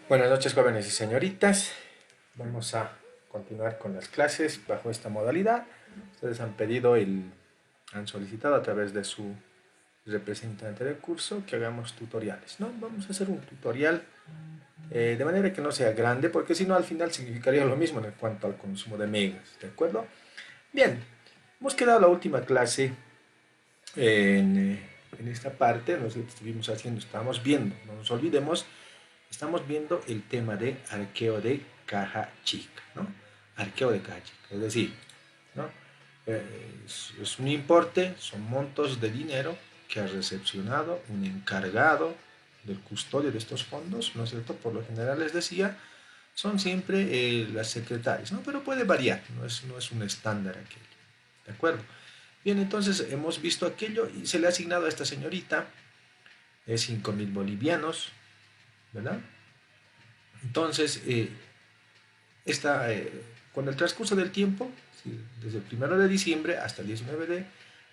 Buenas noches, jóvenes y señoritas. Vamos a continuar con las clases bajo esta modalidad. Ustedes han solicitado a través de su representante del curso que hagamos tutoriales, ¿no? Vamos a hacer un tutorial de manera que no sea grande, porque si no al final significaría lo mismo en cuanto al consumo de megas, ¿de acuerdo? Bien, hemos quedado la última clase en esta parte, nosotros estuvimos haciendo, estábamos viendo, no nos olvidemos. Estamos viendo el tema de arqueo de caja chica, ¿no? Arqueo de caja chica, es decir, ¿no? Es un importe, son montos de dinero que ha recepcionado un encargado del custodio de estos fondos, ¿no es cierto? Por lo general les decía, son siempre las secretarias, ¿no? Pero puede variar, no es un estándar aquello, ¿de acuerdo? Bien, entonces hemos visto aquello y se le ha asignado a esta señorita 5.000 bolivianos, ¿verdad? Entonces, con el transcurso del tiempo, ¿sí? Desde el 1 de diciembre hasta el 19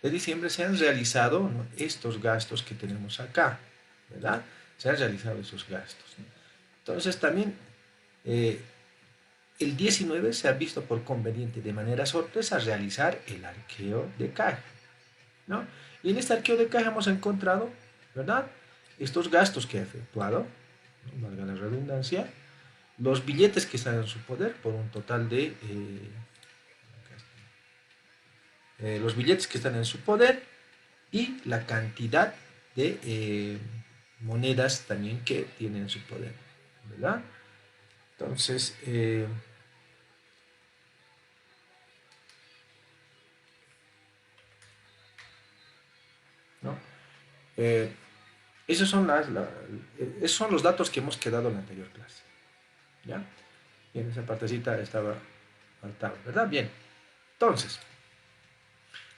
de diciembre, se han realizado, ¿no?, estos gastos que tenemos acá, ¿verdad? Se han realizado esos gastos, ¿no? Entonces, también eh, el 19 se ha visto por conveniente de manera sorpresa realizar el arqueo de caja, ¿no? Y en este arqueo de caja hemos encontrado, ¿verdad?, estos gastos que ha efectuado, ¿no?, valga la redundancia, los billetes que están en su poder por un total de los billetes que están en su poder y la cantidad de monedas también que tienen en su poder, ¿verdad? Entonces, ¿no? Eh, esos, son esos son los datos que hemos quedado en la anterior clase, ¿ya? Y en esa partecita estaba faltaba, ¿verdad? Bien, entonces,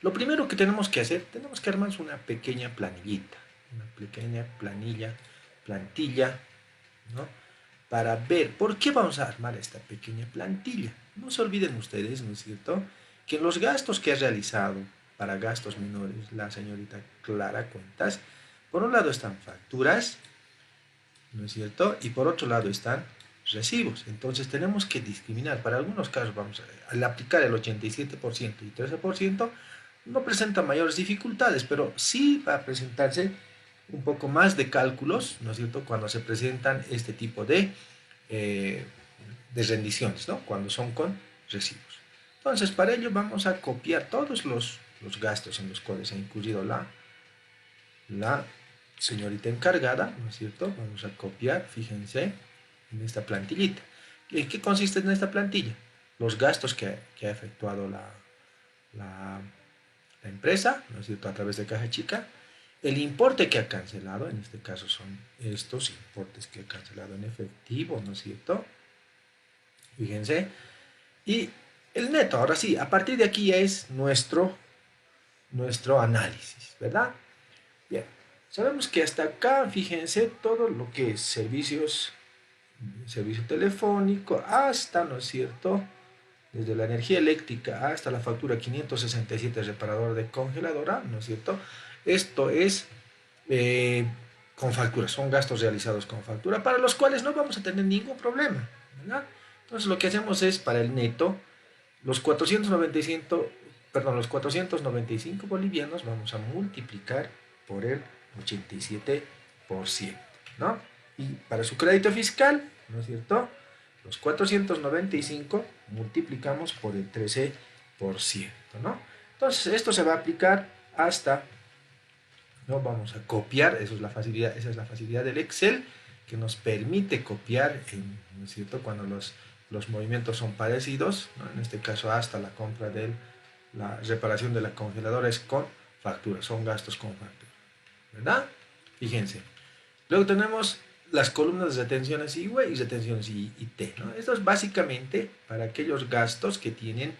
lo primero que tenemos que hacer, tenemos que armar una pequeña planillita, una pequeña plantilla, ¿no? Para ver por qué vamos a armar esta pequeña plantilla. No se olviden ustedes, ¿no es cierto?, que los gastos que ha realizado para gastos menores la señorita Clara Cuentas, por un lado están facturas, ¿no es cierto?, y por otro lado están recibos. Entonces tenemos que discriminar. Para algunos casos, al aplicar el 87% y 13%, no presenta mayores dificultades, pero sí va a presentarse un poco más de cálculos, ¿no es cierto?, cuando se presentan este tipo eh, de rendiciones, ¿no?, cuando son con recibos. Entonces, para ello vamos a copiar todos los gastos en los cuales ha incurrido la señorita encargada, ¿no es cierto? Vamos a copiar, fíjense, en esta plantillita. ¿En qué consiste en esta plantilla? Los gastos que ha efectuado la, la empresa, ¿no es cierto?, a través de caja chica, el importe que ha cancelado, en este caso son estos importes que ha cancelado en efectivo, ¿no es cierto? Fíjense. Y el neto, ahora sí, a partir de aquí ya es nuestro análisis, ¿verdad? Bien, sabemos que hasta acá, fíjense, todo lo que es servicio telefónico, hasta, ¿no es cierto?, desde la energía eléctrica hasta la factura 567 reparador de congeladora, ¿no es cierto? Esto es eh, con factura, son gastos realizados con factura, para los cuales no vamos a tener ningún problema, ¿verdad? Entonces lo que hacemos es, para el neto, los 495, perdón, los 495 bolivianos vamos a multiplicar por el 87%, ¿no? Y para su crédito fiscal, ¿no es cierto?, los 495 multiplicamos por el 13%, ¿no? Entonces, esto se va a aplicar hasta, ¿no? Vamos a copiar, esa es la facilidad del Excel, que nos permite copiar, ¿no es cierto?, cuando los movimientos son parecidos, ¿no? En este caso hasta la compra de la reparación de la congeladora es con factura, son gastos con factura, ¿verdad? Fíjense. Luego tenemos las columnas de retenciones I V y retenciones IT, ¿no? Esto es básicamente para aquellos gastos que tienen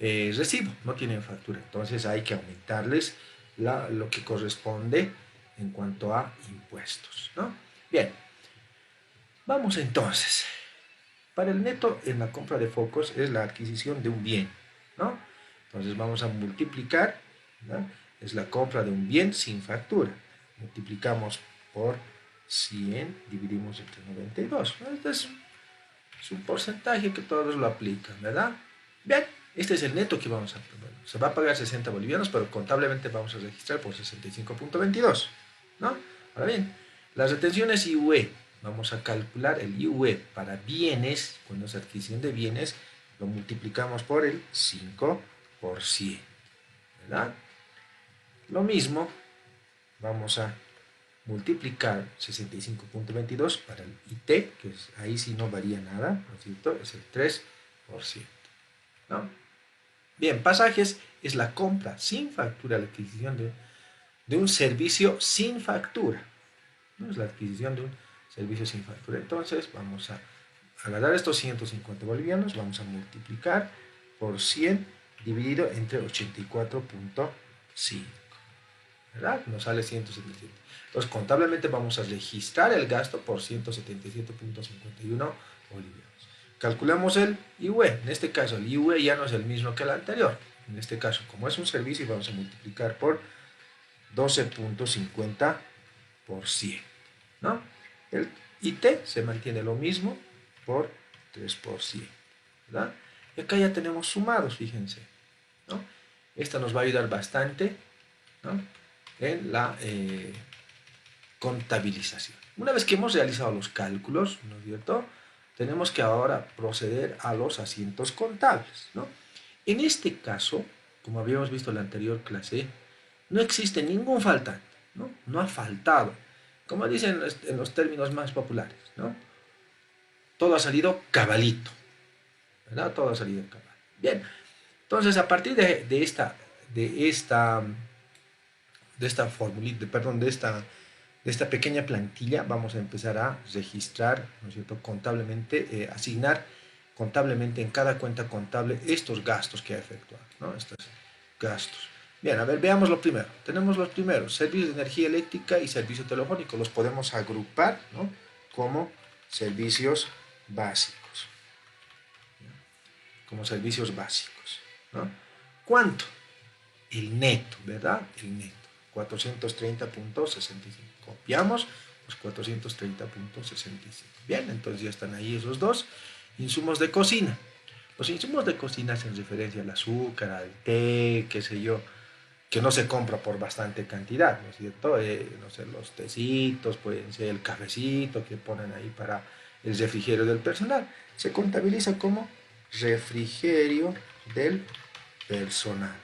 recibo, no tienen factura. Entonces hay que aumentarles lo que corresponde en cuanto a impuestos, ¿no? Bien, vamos entonces. Para el neto en la compra de focos es la adquisición de un bien, ¿no? Entonces vamos a multiplicar, ¿no? Es la compra de un bien sin factura. Multiplicamos por 100 dividimos entre 92. Este es un porcentaje que todos lo aplican, ¿verdad? Bien, este es el neto que vamos a pagar. Bueno, se va a pagar 60 bolivianos, pero contablemente vamos a registrar por 65.22, ¿no? Ahora bien, las retenciones IUE. Vamos a calcular el IUE para bienes, cuando es adquisición de bienes, lo multiplicamos por el 5%, ¿verdad? Lo mismo, vamos a multiplicar 65.22 para el IT, que es, ahí sí no varía nada, ¿no es cierto? Es el 3%, ¿no? Bien, pasajes es la compra sin factura, la adquisición de un servicio sin factura, ¿no? Es la adquisición de un servicio sin factura. Entonces vamos a agarrar estos 150 bolivianos, vamos a multiplicar por 100 dividido entre 84.5. ¿Verdad? Nos sale 177. Entonces, contablemente vamos a registrar el gasto por 177.51 bolivianos. Calculamos el IUE. En este caso, el IUE ya no es el mismo que el anterior. En este caso, como es un servicio, vamos a multiplicar por 12.50 por 100. ¿No? El IT se mantiene lo mismo por 3%. ¿Verdad? Y acá ya tenemos sumados, fíjense. ¿No? Esta nos va a ayudar bastante, ¿no? En la contabilización. Una vez que hemos realizado los cálculos, ¿no es cierto? Tenemos que ahora proceder a los asientos contables, ¿no? En este caso, como habíamos visto en la anterior clase, no existe ningún faltante, ¿no? No ha faltado. Como dicen en los términos más populares, ¿no? Todo ha salido cabalito, ¿verdad? Todo ha salido cabal. Bien, entonces a partir de esta formulita, perdón, de esta pequeña plantilla, vamos a empezar a registrar, ¿no es cierto?, contablemente, asignar contablemente en cada cuenta contable estos gastos que ha efectuado, ¿no? Estos gastos. Bien, a ver, veamos lo primero. Tenemos los primeros, servicios de energía eléctrica y servicio telefónico. Los podemos agrupar, ¿no?, como servicios básicos. Como servicios básicos, ¿no? ¿Cuánto? El neto, ¿verdad? El neto. 430.65. Copiamos los 430.65. Bien, entonces ya están ahí esos dos. Insumos de cocina. Los insumos de cocina hacen referencia al azúcar, al té, qué sé yo, que no se compra por bastante cantidad, ¿no es cierto? No sé, los tecitos, pueden ser el cafecito que ponen ahí para el refrigerio del personal. Se contabiliza como refrigerio del personal,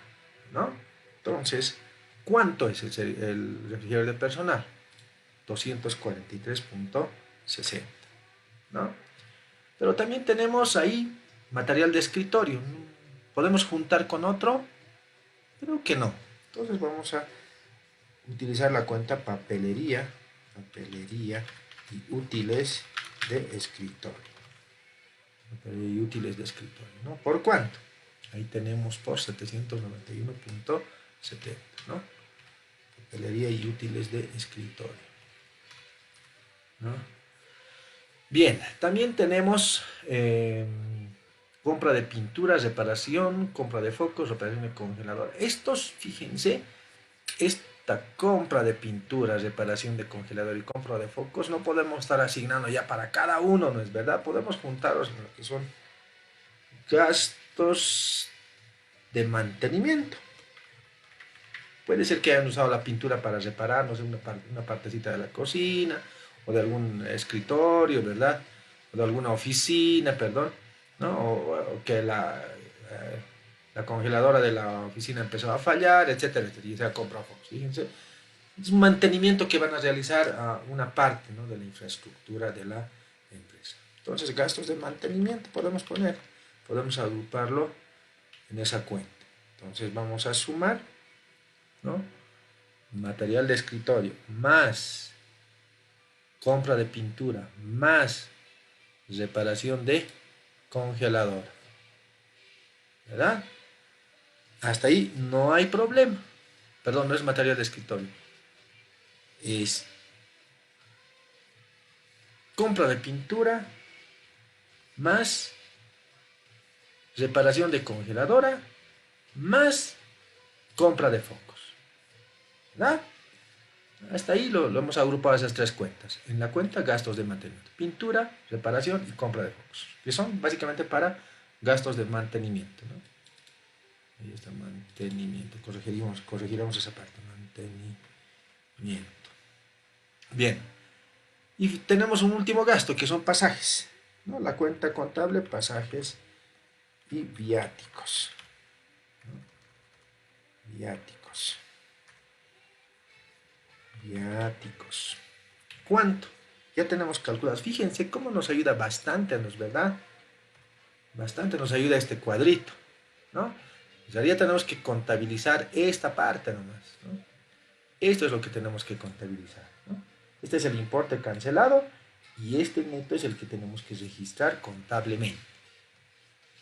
¿no? Entonces, ¿cuánto es el refrigerio del personal? 243.60, ¿no? Pero también tenemos ahí material de escritorio. ¿Podemos juntar con otro? Creo que no. Entonces vamos a utilizar la cuenta papelería y útiles de escritorio. Papelería y útiles de escritorio, ¿no? ¿Por cuánto? Ahí tenemos por 791.70, ¿no? Papelería y útiles de escritorio, ¿no? Bien, también tenemos compra de pinturas, reparación, compra de focos, reparación de congelador. Estos, fíjense, esta compra de pinturas, reparación de congelador y compra de focos no podemos estar asignando ya para cada uno, ¿no es verdad? Podemos juntarlos en lo que son gastos de mantenimiento. Puede ser que hayan usado la pintura para reparar, no sé, una partecita de la cocina o de algún escritorio, ¿verdad? O de alguna oficina, perdón, ¿no? O que la congeladora de la oficina empezó a fallar, etcétera, etcétera, y se ha comprado focos. Fíjense, es un mantenimiento que van a realizar a una parte, ¿no?, de la infraestructura de la empresa. Entonces, gastos de mantenimiento podemos agruparlo en esa cuenta. Entonces, vamos a sumar, ¿no?, material de escritorio más compra de pintura más reparación de congelador, ¿verdad? Hasta ahí no hay problema. Perdón, no es material de escritorio, es compra de pintura más reparación de congeladora más compra de focos, ¿verdad? Hasta ahí lo hemos agrupado esas tres cuentas. En la cuenta gastos de mantenimiento, pintura, reparación y compra de focos, que son básicamente para gastos de mantenimiento, ¿no? Ahí está mantenimiento, corregiremos esa parte, mantenimiento. Bien, y tenemos un último gasto que son pasajes, ¿no? La cuenta contable, pasajes y viáticos, ¿no? Viáticos. ¿Cuánto? Ya tenemos calculados. Fíjense cómo nos ayuda bastante, ¿no es verdad? Bastante nos ayuda este cuadrito, ¿no? O sea, ya tenemos que contabilizar esta parte nomás, ¿no? Esto es lo que tenemos que contabilizar, ¿no? Este es el importe cancelado y este neto es el que tenemos que registrar contablemente,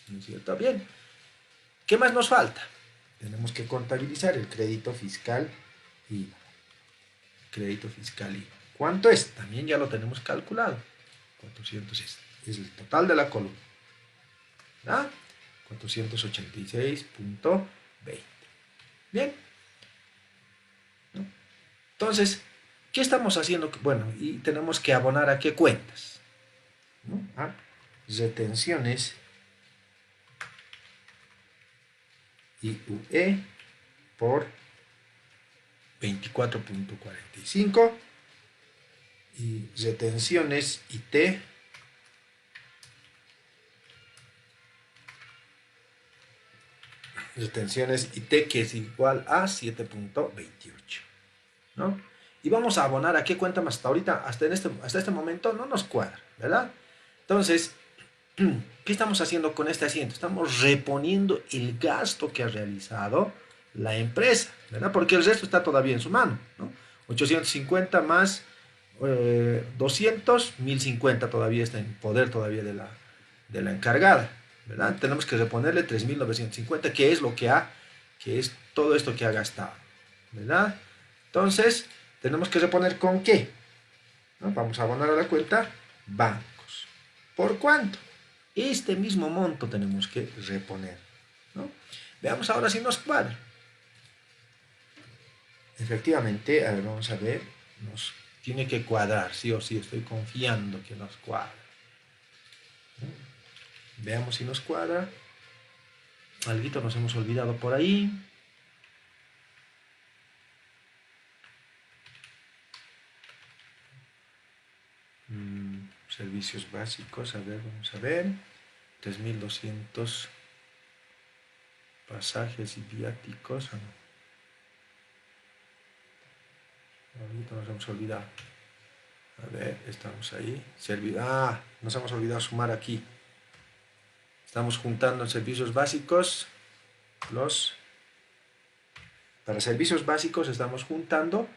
¿no es cierto? Bien, ¿qué más nos falta? Tenemos que contabilizar el crédito fiscal IVA. Crédito fiscal IVA. ¿Cuánto es? También ya lo tenemos calculado. 400 es el total de la columna. ¿Ah? 486.20. Bien. ¿No? Entonces, ¿qué estamos haciendo? Bueno, y tenemos que abonar a qué cuentas, ¿no? A retenciones IUE por 24.45 y retenciones IT que es igual a 7.28, ¿no? Y vamos a abonar a qué cuenta más hasta ahorita, hasta este momento no nos cuadra, ¿verdad? Entonces, ¿qué estamos haciendo con este asiento? Estamos reponiendo el gasto que ha realizado la empresa, ¿verdad? Porque el resto está todavía en su mano, ¿no? 850 más 200, 1050 todavía está en poder todavía de la encargada, ¿verdad? Tenemos que reponerle 3950, que es que es todo esto que ha gastado, ¿verdad? Entonces, tenemos que reponer con qué, ¿no? Vamos a abonar a la cuenta bancos. ¿Por cuánto? Este mismo monto tenemos que reponer, ¿no? Veamos ahora si nos cuadra. Efectivamente, a ver, vamos a ver, nos tiene que cuadrar, sí o sí, estoy confiando que nos cuadra. Veamos si nos cuadra. Alguito nos hemos olvidado por ahí. Servicios básicos, a ver, vamos a ver. 3200 pasajes y viáticos. Alguito nos hemos olvidado. A ver, estamos ahí. Nos hemos olvidado sumar aquí. Estamos juntando en servicios básicos. Para servicios básicos estamos juntando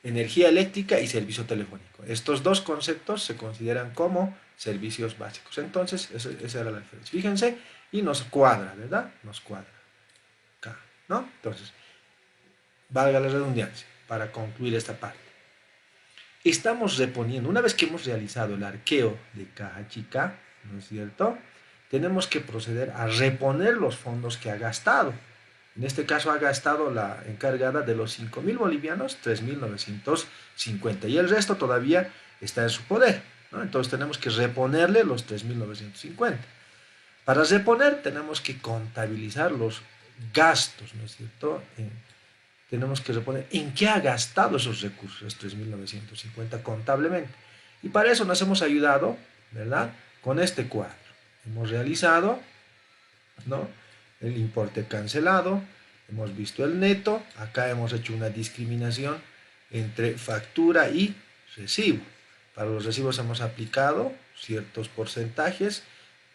energía eléctrica y servicio telefónico. Estos dos conceptos se consideran como servicios básicos. Entonces, esa era la diferencia. Fíjense, y nos cuadra, ¿verdad? Nos cuadra. Acá, ¿no? Entonces, valga la redundancia, para concluir esta parte. Estamos reponiendo, una vez que hemos realizado el arqueo de caja chica, ¿no es cierto? Tenemos que proceder a reponer los fondos que ha gastado. En este caso ha gastado la encargada de los 5.000 bolivianos, 3.950, y el resto todavía está en su poder, ¿no? Entonces tenemos que reponerle los 3.950. Para reponer tenemos que contabilizar los gastos, ¿no es cierto? Tenemos que reponer en qué ha gastado esos recursos, 3.950 contablemente. Y para eso nos hemos ayudado, ¿verdad? Con este cuadro. Hemos realizado, ¿no?, el importe cancelado, hemos visto el neto, acá hemos hecho una discriminación entre factura y recibo. Para los recibos hemos aplicado ciertos porcentajes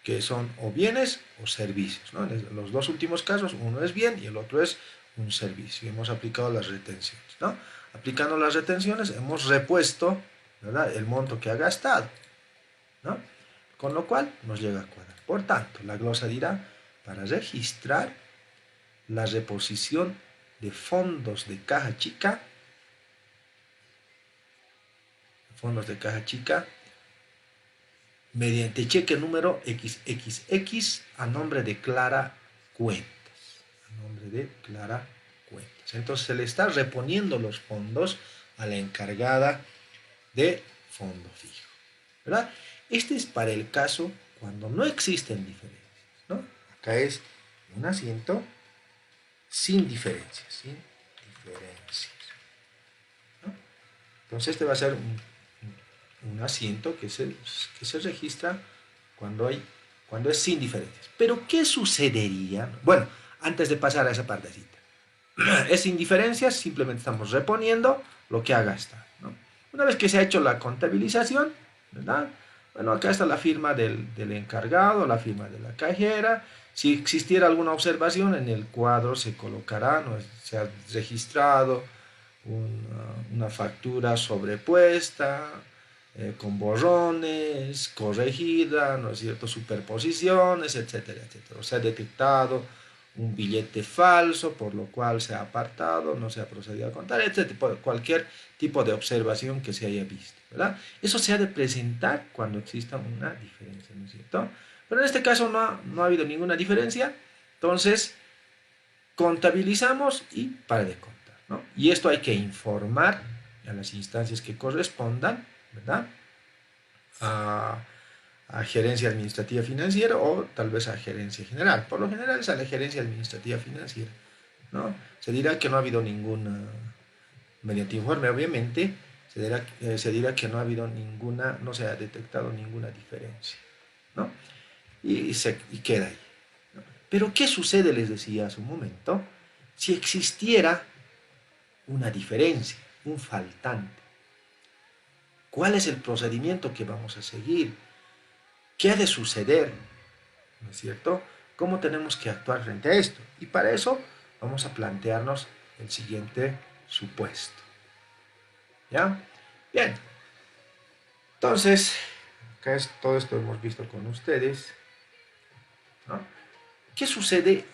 que son o bienes o servicios, ¿no? En los dos últimos casos, uno es bien y el otro es un servicio. Hemos aplicado las retenciones, ¿no? Aplicando las retenciones hemos repuesto, ¿verdad?, el monto que ha gastado, ¿no? Con lo cual nos llega a cuadrar. Por tanto, la glosa dirá: para registrar la reposición de fondos de caja chica, mediante cheque número XXX a nombre de Clara Cuentas. Entonces se le está reponiendo los fondos a la encargada de fondo fijo, ¿verdad? Este es para el caso cuando no existen diferencias, ¿no? Acá es un asiento sin diferencias, ¿no? Entonces este va a ser un asiento que se registra cuando es sin diferencias. Pero ¿qué sucedería? Bueno, antes de pasar a esa partecita. Es sin diferencias, simplemente estamos reponiendo lo que ha gastado, ¿no? Una vez que se ha hecho la contabilización, ¿verdad? Bueno, acá está la firma del encargado, la firma de la cajera. Si existiera alguna observación, en el cuadro se colocará, ¿no? Se ha registrado una factura sobrepuesta, con borrones, corregida, ¿no es cierto?, superposiciones, etcétera, etcétera. O sea, detectado un billete falso, por lo cual se ha apartado, no se ha procedido a contar, etcétera. Cualquier tipo de observación que se haya visto, ¿verdad? Eso se ha de presentar cuando exista una diferencia, ¿no es cierto? Pero en este caso no ha habido ninguna diferencia, entonces contabilizamos y para de contar, ¿no? Y esto hay que informar a las instancias que correspondan, ¿verdad? A gerencia administrativa financiera o tal vez a gerencia general. Por lo general es a la gerencia administrativa financiera, ¿no? Se dirá que no ha habido ninguna, mediante informe obviamente, se dirá que no ha habido ninguna, no se ha detectado ninguna diferencia, ¿no? Y queda ahí. Pero ¿qué sucede? Les decía hace un momento, si existiera una diferencia, un faltante. ¿Cuál es el procedimiento que vamos a seguir? ¿Qué ha de suceder? ¿No es cierto? ¿Cómo tenemos que actuar frente a esto? Y para eso vamos a plantearnos el siguiente supuesto. ¿Ya? Bien. Entonces, acá es todo esto hemos visto con ustedes, ¿no? ¿Qué sucede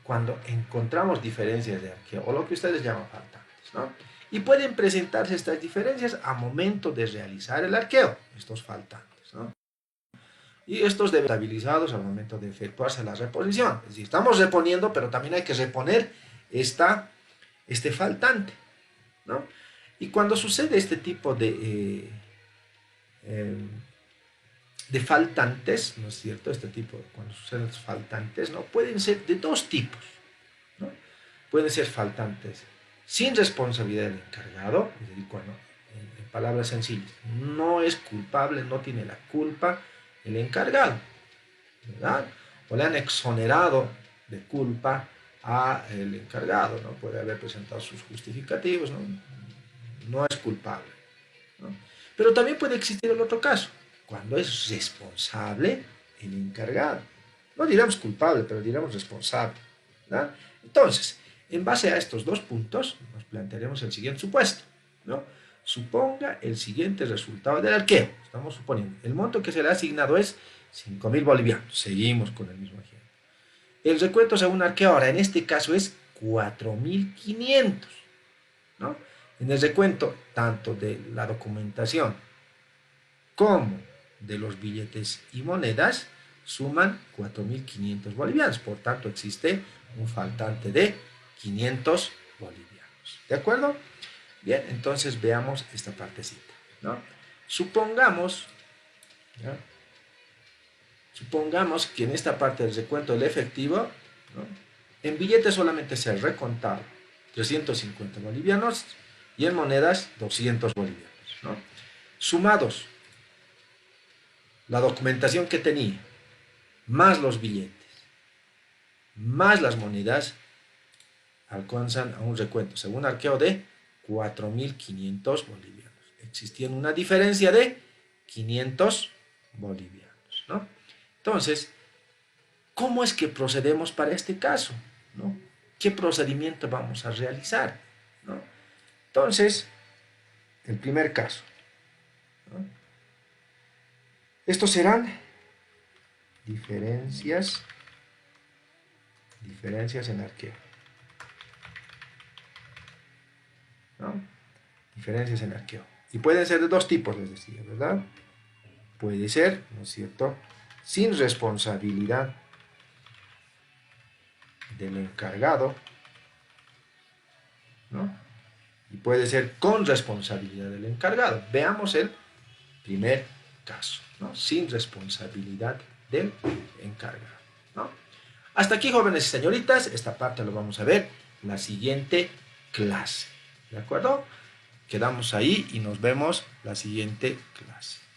cuando encontramos diferencias de arqueo, o lo que ustedes llaman faltantes, ¿no? Y pueden presentarse estas diferencias a momento de realizar el arqueo, estos faltantes, ¿no? Y estos deben ser estabilizados al momento de efectuarse la reposición. Es decir, estamos reponiendo, pero también hay que reponer este faltante, ¿no? Y cuando sucede este tipo eh, de faltantes, ¿no es cierto? Cuando suceden los faltantes, ¿no? Pueden ser de dos tipos, ¿no? Pueden ser faltantes sin responsabilidad del encargado, es decir, cuando, en palabras sencillas, no es culpable, no tiene la culpa el encargado, ¿verdad? O le han exonerado de culpa al encargado, ¿no? Puede haber presentado sus justificativos, ¿no? No es culpable, ¿no? Pero también puede existir el otro caso, cuando es responsable el encargado. No diremos culpable, pero diremos responsable, ¿verdad? Entonces, en base a estos dos puntos, nos plantearemos el siguiente supuesto, ¿no? Suponga el siguiente resultado del arqueo. Estamos suponiendo, el monto que se le ha asignado es 5.000 bolivianos. Seguimos con el mismo ejemplo. El recuento según arqueo ahora, en este caso, es 4.500, ¿no? En el recuento, tanto de la documentación como de los billetes y monedas, suman 4.500 bolivianos. Por tanto, existe un faltante de 500 bolivianos. ¿De acuerdo? Bien, entonces veamos esta partecita, ¿no? Supongamos, ¿no? Supongamos que en esta parte del recuento del efectivo, ¿no?, en billetes solamente se ha recontado 350 bolivianos y en monedas 200 bolivianos, ¿no? Sumados la documentación que tenía, más los billetes, más las monedas, alcanzan a un recuento, según arqueo, de 4.500 bolivianos. Existía una diferencia de 500 bolivianos, ¿no? Entonces, ¿cómo es que procedemos para este caso, ¿no? ¿Qué procedimiento vamos a realizar, ¿no? Entonces, el primer caso, ¿no? Estos serán diferencias en arqueo, ¿no? Diferencias en arqueo. Y pueden ser de dos tipos, les decía, ¿verdad? Puede ser, ¿no es cierto?, sin responsabilidad del encargado, ¿no? y puede ser con responsabilidad del encargado. Veamos el primer caso, ¿no? Sin responsabilidad del encargado, ¿no? Hasta aquí, jóvenes y señoritas, esta parte lo vamos a ver en la siguiente clase, ¿de acuerdo? Quedamos ahí y nos vemos la siguiente clase.